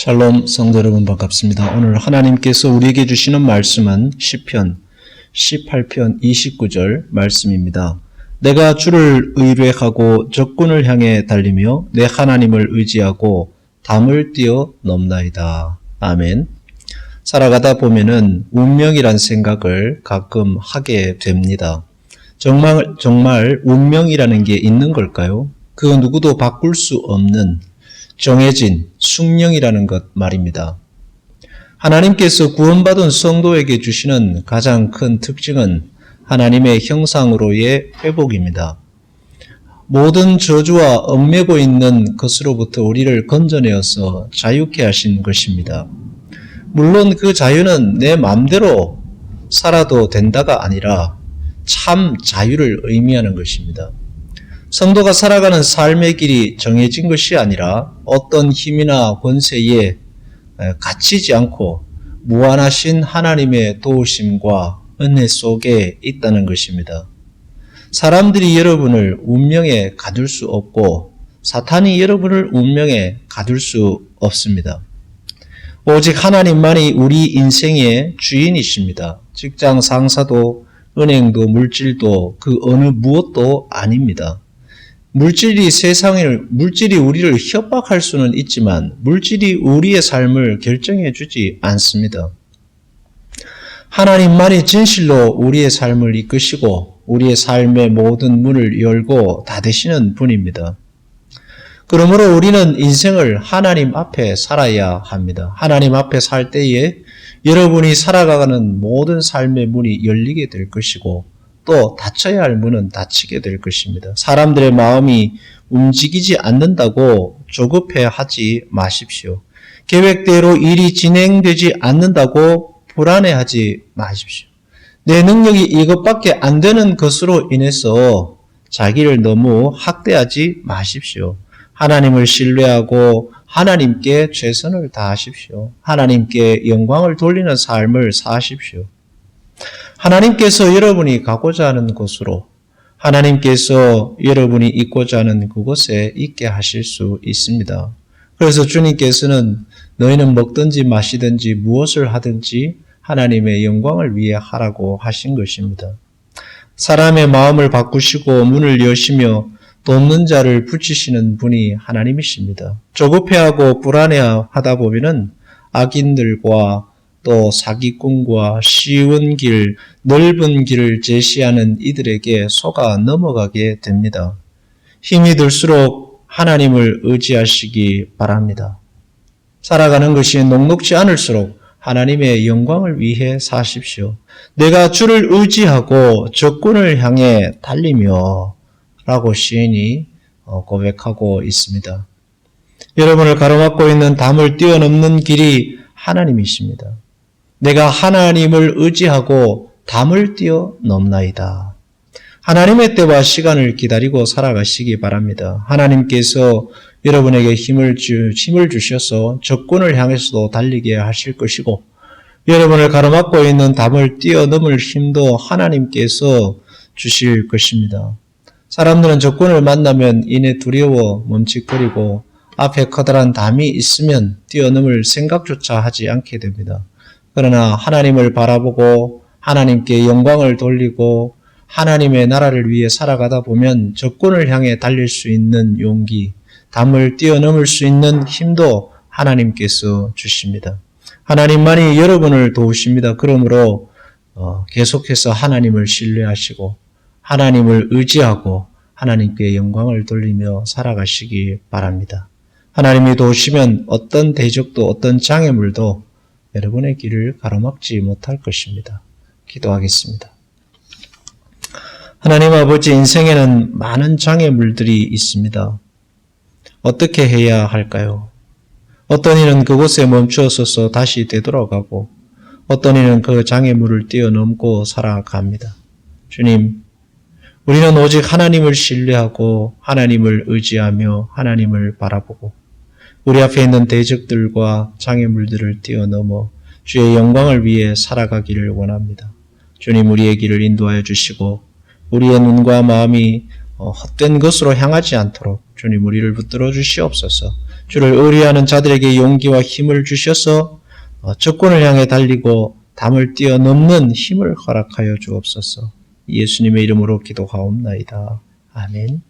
샬롬 성도 여러분 반갑습니다. 오늘 하나님께서 우리에게 주시는 말씀은 시편 18편 29절 말씀입니다. 내가 주를 의뢰하고 적군을 향해 달리며 내 하나님을 의지하고 담을 뛰어 넘나이다. 아멘. 살아가다 보면은 운명이란 생각을 가끔 하게 됩니다. 정말 운명이라는 게 있는 걸까요? 그 누구도 바꿀 수 없는 정해진 숙명이라는 것 말입니다. 하나님께서 구원받은 성도에게 주시는 가장 큰 특징은 하나님의 형상으로의 회복입니다. 모든 저주와 얽매고 있는 것으로부터 우리를 건져내어서 자유케 하신 것입니다. 물론 그 자유는 내 마음대로 살아도 된다가 아니라 참 자유를 의미하는 것입니다. 성도가 살아가는 삶의 길이 정해진 것이 아니라 어떤 힘이나 권세에 갇히지 않고 무한하신 하나님의 도우심과 은혜 속에 있다는 것입니다. 사람들이 여러분을 운명에 가둘 수 없고 사탄이 여러분을 운명에 가둘 수 없습니다. 오직 하나님만이 우리 인생의 주인이십니다. 직장 상사도 은행도 물질도 그 어느 무엇도 아닙니다. 물질이 우리를 협박할 수는 있지만 물질이 우리의 삶을 결정해 주지 않습니다. 하나님만이 진실로 우리의 삶을 이끄시고 우리의 삶의 모든 문을 열고 닫으시는 분입니다. 그러므로 우리는 인생을 하나님 앞에 살아야 합니다. 하나님 앞에 살 때에 여러분이 살아가는 모든 삶의 문이 열리게 될 것이고 또 닫혀야 할 문은 닫히게 될 것입니다. 사람들의 마음이 움직이지 않는다고 조급해하지 마십시오. 계획대로 일이 진행되지 않는다고 불안해하지 마십시오. 내 능력이 이것밖에 안 되는 것으로 인해서 자기를 너무 학대하지 마십시오. 하나님을 신뢰하고 하나님께 최선을 다하십시오. 하나님께 영광을 돌리는 삶을 사십시오. 하나님께서 여러분이 가고자 하는 곳으로, 하나님께서 여러분이 있고자 하는 그곳에 있게 하실 수 있습니다. 그래서 주님께서는 너희는 먹든지 마시든지 무엇을 하든지 하나님의 영광을 위해 하라고 하신 것입니다. 사람의 마음을 바꾸시고 문을 여시며 돕는 자를 붙이시는 분이 하나님이십니다. 조급해하고 불안해하다 보면은 악인들과 또 사기꾼과 쉬운 길, 넓은 길을 제시하는 이들에게 속아 넘어가게 됩니다. 힘이 들수록 하나님을 의지하시기 바랍니다. 살아가는 것이 녹록지 않을수록 하나님의 영광을 위해 사십시오. 내가 주를 의지하고 적군을 향해 달리며 라고 시인이 고백하고 있습니다. 여러분을 가로막고 있는 담을 뛰어넘는 길이 하나님이십니다. 내가 하나님을 의지하고 담을 뛰어넘나이다. 하나님의 때와 시간을 기다리고 살아가시기 바랍니다. 하나님께서 여러분에게 힘을 주셔서 적군을 향해서도 달리게 하실 것이고 여러분을 가로막고 있는 담을 뛰어넘을 힘도 하나님께서 주실 것입니다. 사람들은 적군을 만나면 이내 두려워 멈칫거리고 앞에 커다란 담이 있으면 뛰어넘을 생각조차 하지 않게 됩니다. 그러나 하나님을 바라보고 하나님께 영광을 돌리고 하나님의 나라를 위해 살아가다 보면 적군을 향해 달릴 수 있는 용기, 담을 뛰어넘을 수 있는 힘도 하나님께서 주십니다. 하나님만이 여러분을 도우십니다. 그러므로 계속해서 하나님을 신뢰하시고 하나님을 의지하고 하나님께 영광을 돌리며 살아가시기 바랍니다. 하나님이 도우시면 어떤 대적도 어떤 장애물도 여러분의 길을 가로막지 못할 것입니다. 기도하겠습니다. 하나님 아버지, 인생에는 많은 장애물들이 있습니다. 어떻게 해야 할까요? 어떤 이는 그곳에 멈추어서서 다시 되돌아가고 어떤 이는 그 장애물을 뛰어넘고 살아갑니다. 주님, 우리는 오직 하나님을 신뢰하고 하나님을 의지하며 하나님을 바라보고 우리 앞에 있는 대적들과 장애물들을 뛰어넘어 주의 영광을 위해 살아가기를 원합니다. 주님, 우리의 길을 인도하여 주시고 우리의 눈과 마음이 헛된 것으로 향하지 않도록 주님 우리를 붙들어 주시옵소서. 주를 의뢰하는 자들에게 용기와 힘을 주셔서 적군을 향해 달리고 담을 뛰어넘는 힘을 허락하여 주옵소서. 예수님의 이름으로 기도하옵나이다. 아멘.